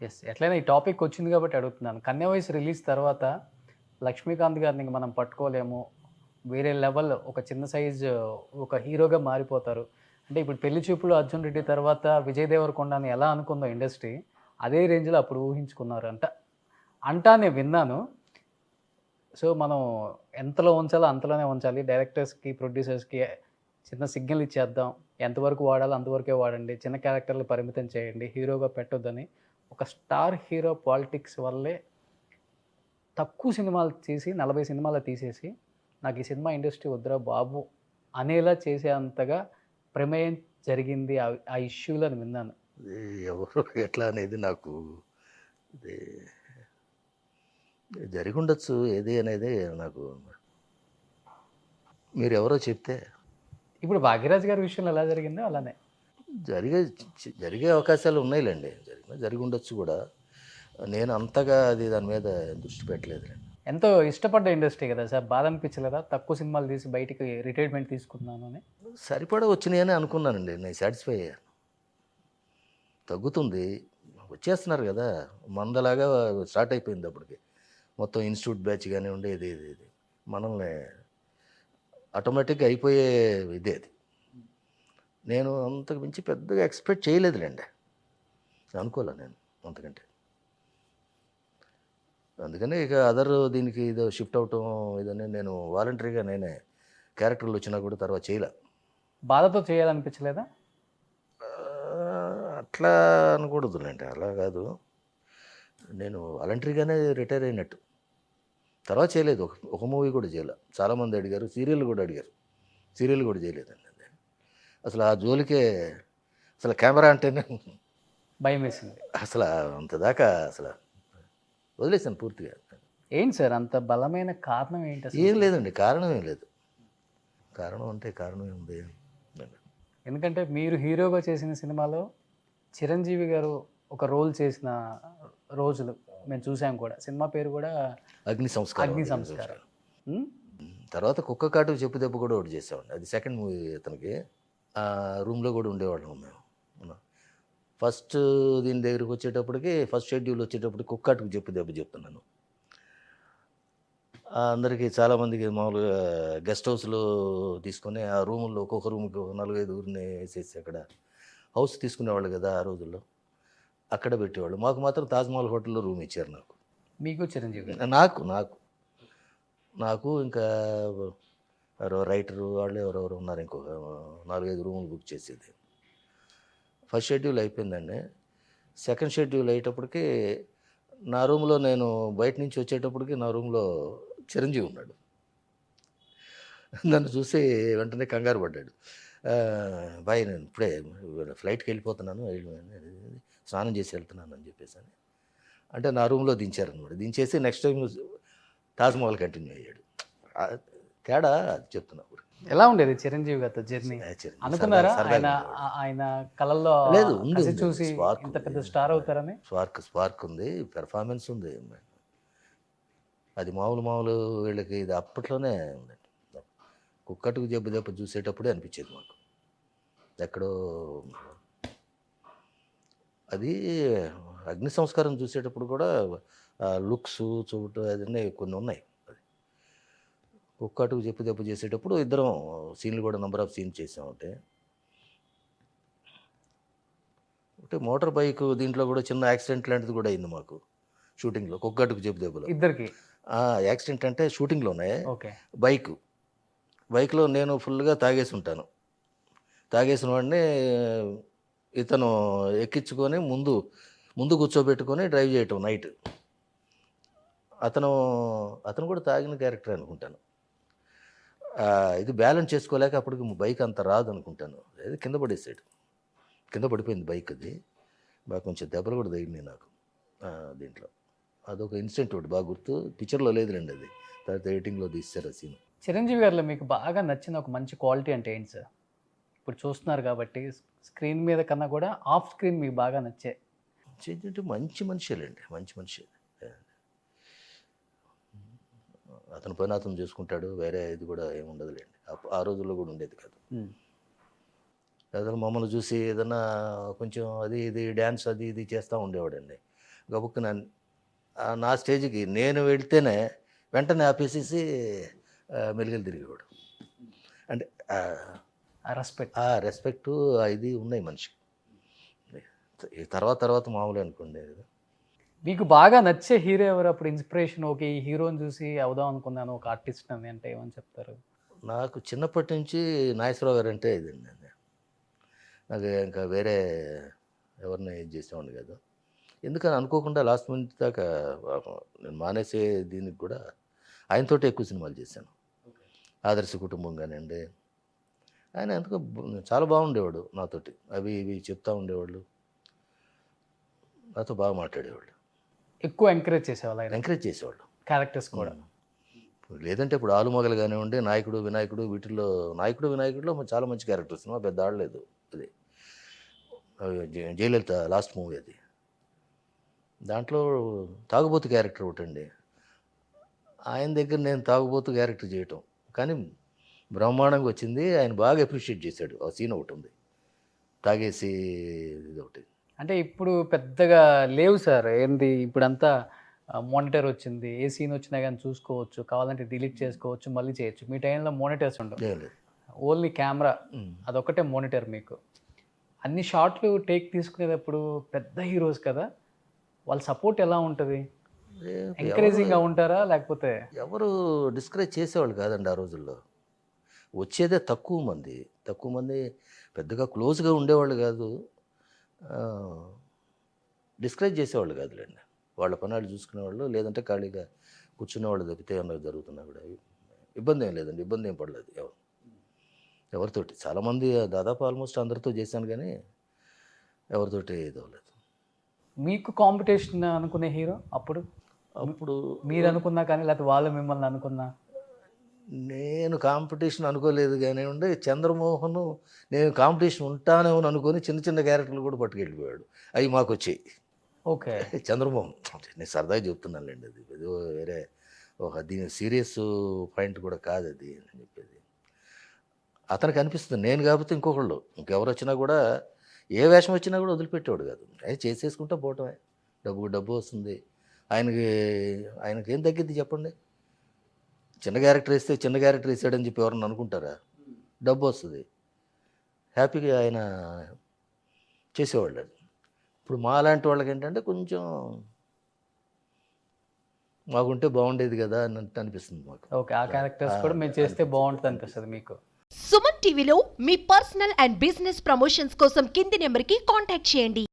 Yes. ఎట్లైనా ఈ topic వచ్చింది కాబట్టి అడుగుతున్నాను. 'కన్య వయసు' రిలీజ్ తర్వాత లక్ష్మీకాంత్ గారిని ఇంక మనం పట్టుకోలేము. వేరే లెవెల్ ఒక చిన్న సైజ్ ఒక హీరోగా మారిపోతారు. అంటే ఇప్పుడు 'పెళ్లి చూపులు' అర్జున్ రెడ్డి తర్వాత 'విజయ్ దేవరకొండని' ఎలా అనుకుందో ఇండస్ట్రీ, అదే రేంజ్‌లో అప్పుడు ఊహించుకున్నారు అంటా నేను విన్నాను. సో, మనం ఎంతలో ఉంచాలో అంతలోనే ఉంచాలి. డైరెక్టర్స్‌కి, ప్రొడ్యూసర్స్‌కి చిన్న సిగ్నల్ ఇచ్చేద్దాం. ఎంతవరకు వాడాలో అంతవరకే వాడండి. చిన్న క్యారెక్టర్‌లు పరిమితం చేయండి. హీరోగా పెట్టొద్దని ఒక స్టార్ హీరో పాలిటిక్స్ వల్లే తక్కువ సినిమాలు తీసి 40 సినిమాలు తీసేసి, నాకు ఈ సినిమా ఇండస్ట్రీ వద్దురా బాబు! అనేలా చేసేంతగా ప్రమేయం జరిగింది ఆ ఇష్యూలో అని విన్నాను. ఇది ఎవరు ఎట్లా అనేది నాకు ఇది జరిగుండొచ్చు ఏది అనేది నాకు మీరెవరో చెప్తే ఇప్పుడు 'భాగ్యరాజ్' గారి విషయంలో ఎలా జరిగిందో అలానే. జరిగే జరిగే అవకాశాలు ఉన్నాయిలెండి. జరిగుండొచ్చు కూడా. నేను అంతగా అది దాని మీద దృష్టి పెట్టలేదులెండి. ఎంతో ఇష్టపడ్డ ఇండస్ట్రీ కదా సార్! బాధ అనిపించలేదా? తక్కువ సినిమాలు తీసి బయటికి రిటైర్మెంట్ తీసుకున్నాను అని. సరిపడా వచ్చినాయని అనుకున్నానండి. నేను సాటిస్ఫై అయ్యాను. తగ్గుతుంది. వచ్చేస్తున్నారు కదా! మందలాగా స్టార్ట్ అయిపోయింది అప్పటికి. మొత్తం ఇన్‌స్టిట్యూట్ బ్యాచ్ కానివ్వండి ఇది. మనల్ని ఆటోమేటిక్‌గా అయిపోయే ఇదే అది. నేను అంతకు మించి పెద్దగా ఎక్స్‌పెక్ట్ చేయలేదులెండి. అనుకోలే నేను అంతకంటే. అందుకనే ఇక దీనికి ఏదో షిఫ్ట్ అవ్వటం ఇదని నేను వాలంటరీగా నేనే క్యారెక్టర్‌లు వచ్చినా కూడా తర్వాత చేయలే. బాధతో చేయాలనిపించలేదా? అట్లా అనకూడదులెండి. అలా కాదు. నేను వాలంటరీగానే రిటైర్ అయినట్టు. తర్వాత చేయలేదు. ఒక మూవీ కూడా చేయలే. చాలామంది అడిగారు. సీరియల్ కూడా అడిగారు. సీరియల్ కూడా చేయలేదండి అది. అసలు ఆ జోలికే అసలు కెమెరా అంటేనే భయమేసింది. అసలు అంత దాకా అసలు వదిలేసాను పూర్తిగా. ఏంటి సార్ అంత బలమైన కారణం ఏంటసలు? ఏం లేదండి. కారణం ఏం లేదు. కారణం అంటే కారణం ఏముంది? ఎందుకంటే మీరు హీరోగా చేసిన సినిమాలో చిరంజీవి గారు ఒక రోల్ చేసిన రోజులు మేము చూసాం కూడా. సినిమా పేరు కూడా అగ్ని సంస్కారం. 'అగ్ని సంస్కారం'. హ్మ్. తర్వాత కుక్క కాటు చెప్పు దెబ్బ కూడా ఒకటి చేసామండి. అది సెకండ్ మూవీ అతనికి. రూమ్‌లో కూడా ఉండేవాళ్ళం మేము. ఫస్ట్ దీని దగ్గరికి వచ్చేటప్పటికి ఫస్ట్ షెడ్యూల్ వచ్చేటప్పటికి కుక్క కాటుకు చెప్పు దెబ్బ చెప్తున్నాను. అందరికీ చాలామందికి మామూలుగా గెస్ట్ హౌస్‌లో తీసుకొని ఆ రూముల్లో ఒక్కొక్క రూమ్‌కి ఒక 4, 5 వేసేసి అక్కడ హౌస్ తీసుకునేవాళ్ళు కదా ఆ రోజుల్లో. అక్కడ పెట్టేవాళ్ళు. మాకు మాత్రం తాజ్‌మహల్ హోటల్‌లో రూమ్ ఇచ్చారు నాకు. మీకు చిరంజీవి గారు. నాకు ఇంకా ఎవరో రైటరు వాళ్ళు ఎవరెవరో ఉన్నారు. ఇంకొక 4, 5 రూములు బుక్ చేసేది. ఫస్ట్ షెడ్యూల్ అయిపోయిందండి. సెకండ్ షెడ్యూల్ అయ్యేటప్పటికి నా రూమ్‌లో నేను బయట నుంచి వచ్చేటప్పటికి నా రూమ్‌లో చిరంజీవి ఉన్నాడు. నన్ను చూసి వెంటనే కంగారు పడ్డాడు. "భాయ్ నేను ఇప్పుడే ఫ్లైట్‌కి వెళ్ళిపోతున్నాను. స్నానం చేసి వెళ్తున్నాను" అని చెప్పేసని. అంటే నా రూమ్‌లో దించారనమాట. దించేసి నెక్స్ట్ టైమ్ తాజ్‌మహల్ కంటిన్యూ అయ్యాడు. తేడా అది చెప్తున్నా ఊరికే. ఎలా ఉండేది చిరంజీవి గారితో జర్నీ? చిరంజీవి అనుకున్నారా సరదాగా ఆయన ఉండేవాడు. ఆయన కళల్లో లేదు ఉంది కసి ఉంది. చూసి స్పార్క్ ఇంత ఉంది. పెద్ద స్టార్ అవుతారని? స్పార్క్ ఉంది. పెర్ఫార్మెన్స్ ఉంది. అది మామూలు వీళ్ళకి ఇది అప్పట్లోనే ఉందండి. కుక్కటుకు జబ్బు దెబ్బ చూసేటప్పుడే అనిపించేది మాకు. ఎక్కడో అది అగ్ని సంస్కారం చూసేటప్పుడు కూడా లుక్స్ చూడటం అదన్నీ కొన్ని ఉన్నాయి. అది కుక్కటుకు చెప్పు దెబ్బ చేసేటప్పుడు ఇద్దరం సీన్లు కూడా నంబర్ ఆఫ్ సీన్స్ చేసామంటే అంటే మోటార్ బైక్ దీంట్లో కూడా చిన్న యాక్సిడెంట్ లాంటిది కూడా అయింది మాకు షూటింగ్లో కుక్కటుకు చెప్పు దెబ్బలో. ఇద్దరికి. యాక్సిడెంట్ అంటే షూటింగ్లోనే ఓకే. బైక్లో నేను ఫుల్గా తాగేసి ఉంటాను. తాగేసిన వాడిని ఇతను ఎక్కించుకొని ముందు కూర్చోబెట్టుకొని డ్రైవ్ చేయటం నైట్. అతను కూడా తాగిన క్యారెక్టర్ అనుకుంటాను. ఇది బ్యాలెన్స్ చేసుకోలేక అప్పటికి బైక్ అంత రాదు అనుకుంటాను. అది కింద పడేసాడు. కింద పడిపోయింది బైక్ అది. బాగా కొంచెం దెబ్బలు కూడా తగిలినాయి నాకు దీంట్లో. అదొక ఇన్సిడెంట్ ఒకటి బాగా గుర్తు. పిక్చర్లో లేదులేండి అది. తర్వాత ఎడిటింగ్లో తీస్తారు ఆ సీన్. చిరంజీవి గారిలో మీకు బాగా నచ్చిన ఒక మంచి క్వాలిటీ అంటే ఏంటి సార్? ఇప్పుడు చూస్తున్నారు కాబట్టి స్క్రీన్ మీద కన్నా కూడా ఆఫ్ స్క్రీన్ మీకు బాగా నచ్చే ఏంటంటే మంచి మనిషేలేండి. మంచి మనిషి. అతని పని అతను చూసుకుంటాడు. వేరే ఇది కూడా ఏమి ఉండదులేండి. ఆ రోజుల్లో కూడా ఉండేది కాదు. ఏదైనా మమ్మల్ని చూసి ఏదన్నా కొంచెం అది ఇది డ్యాన్స్ అది ఇది చేస్తూ ఉండేవాడండి. గబుక్కున నా స్టేజ్కి నేను వెళ్తేనే వెంటనే ఆపేసేసి మెలికలు తిరిగేవాడు. అంటే రెస్పెక్ట్. ఆ రెస్పెక్టు ఇది ఉన్నాయి మనిషికి. ఈ తర్వాత మామూలు అనుకోండి. మీకు బాగా నచ్చే హీరో ఎవరు? అప్పుడు ఇన్స్పిరేషన్ ఓకే ఈ హీరోని చూసి అవుదాం అనుకున్నాను ఒక ఆర్టిస్ట్ అని అంటే ఏమని చెప్తారు? నాకు చిన్నప్పటి నుంచి నాగేశ్వరరావు గారు అంటే ఇదండి. నాకు ఇంకా వేరే ఎవరిని ఇది చేసేవాడిని కాదు. ఎందుకని అనుకోకుండా లాస్ట్ మినిట్ దాకా నేను మానేసే దీనికి కూడా ఆయనతోటి ఎక్కువ సినిమాలు చేశాను. ఆదర్శ కుటుంబం కానివ్వండి, ఆయన ఎందుకో చాలా బాగుండేవాడు నాతోటి. అవి ఇవి చెప్తా ఉండేవాళ్ళు, నాతో బాగా మాట్లాడేవాళ్ళు, ఎక్కువ ఎంకరేజ్ చేసేవాళ్ళు ఆయన ఎంకరేజ్ చేసేవాళ్ళు. క్యారెక్టర్స్ కూడా. లేదంటే ఇప్పుడు ఆలుమగలు కానివ్వండి, నాయకుడు వినాయకుడు, వీటిల్లో నాయకుడు వినాయకుడిలో చాలా మంచి క్యారెక్టర్ సినిమా పెద్ద ఆడలేదు. అది జయలలిత లాస్ట్ మూవీ అది. దాంట్లో తాగుబోతు క్యారెక్టర్ ఒకటండి. ఆయన దగ్గర నేను తాగుబోతు క్యారెక్టర్ చేయటం కానీ బ్రహ్మాండంగా వచ్చింది. ఆయన బాగా అప్రిషియేట్ చేశాడు. ఆ సీన్ ఒకటి ఉంది, తాగేసి ఇది ఒకటి. అంటే ఇప్పుడు పెద్దగా లేవు సార్. ఏంది ఇప్పుడంతా మానిటర్ వచ్చింది, ఏ సీన్ వచ్చినా కానీ చూసుకోవచ్చు, కావాలంటే డిలీట్ చేసుకోవచ్చు, మళ్ళీ చేయొచ్చు. మీ టైంలో మానిటర్స్ ఉండవు, ఏం లేదు. ఓన్లీ కెమెరా అదొకటే మానిటర్. మీకు అన్ని షాట్లు టేక్ తీసుకునేటప్పుడు పెద్ద హీరోస్ కదా, వాళ్ళ సపోర్ట్ ఎలా ఉంటుంది? ఎంకరేజింగ్గా ఉంటారా లేకపోతే? ఎవరు డిస్కరేజ్ చేసేవాళ్ళు కాదండి ఆ రోజుల్లో. వచ్చేదే తక్కువ మంది పెద్దగా క్లోజ్గా ఉండేవాళ్ళు కాదు, డిస్కరేజ్ చేసేవాళ్ళు కాదులేండి. వాళ్ళ పనాలు చూసుకునేవాళ్ళు, లేదంటే ఖాళీగా కూర్చునేవాళ్ళు తప్పితే ఏమన్నా జరుగుతున్నా కూడా ఇబ్బంది ఏం లేదండి. ఇబ్బంది ఏం పడలేదు ఎవరితోటి. చాలామంది దాదాపు ఆల్మోస్ట్ అందరితో చేశాను కానీ ఎవరితోటి ఇదవ్వలేదు. మీకు కాంపిటీషన్ అనుకునే హీరో అప్పుడు మీరు అనుకున్నా కానీ లేకపోతే వాళ్ళు మిమ్మల్ని అనుకున్నా? నేను కాంపిటీషన్ అనుకోలేదు కానివ్వండి. చంద్రమోహన్ నేను కాంపిటీషన్ ఉంటానేమో అనుకొని చిన్న చిన్న క్యారెక్టర్లు కూడా పట్టుకెళ్ళిపోయాడు. అవి మాకు వచ్చాయి. ఓకే. చంద్రమోహన్ నేను సరదాగా చెప్తున్నానులేండి, అది ఏదో వేరే దీని సీరియస్ పాయింట్ కూడా కాదు అది అని చెప్పేది. అతనికి అనిపిస్తుంది నేను కాకపోతే ఇంకొకళ్ళు ఇంకెవరు వచ్చినా కూడా ఏ వేషం వచ్చినా కూడా వదిలిపెట్టేవాడు కాదు. అది చేసేసుకుంటా పోవటమే. డబ్బు వస్తుంది ఆయనకి ఏం తగ్గిద్ది చెప్పండి? చిన్న క్యారెక్టర్ వేస్తే చిన్న క్యారెక్టర్ వేసాడని చెప్పి ఎవరన్నా అనుకుంటారా? డబ్బు వస్తుంది, హ్యాపీగా ఆయన చేసేవాళ్ళు. ఇప్పుడు మా లాంటి వాళ్ళకి ఏంటంటే కొంచెం మాకుంటే బాగుండేది కదా అని అనిపిస్తుంది మాకు. ఓకే, ఆ క్యారెక్టర్స్ కూడా మేము చేస్తే బాగుంటుంది అనిపిస్తుంది మీకు. సుమన్ టీవీలో మీ పర్సనల్ అండ్ బిజినెస్ ప్రమోషన్స్ కోసం కింది నెంబర్కి కాంటాక్ట్ చేయండి.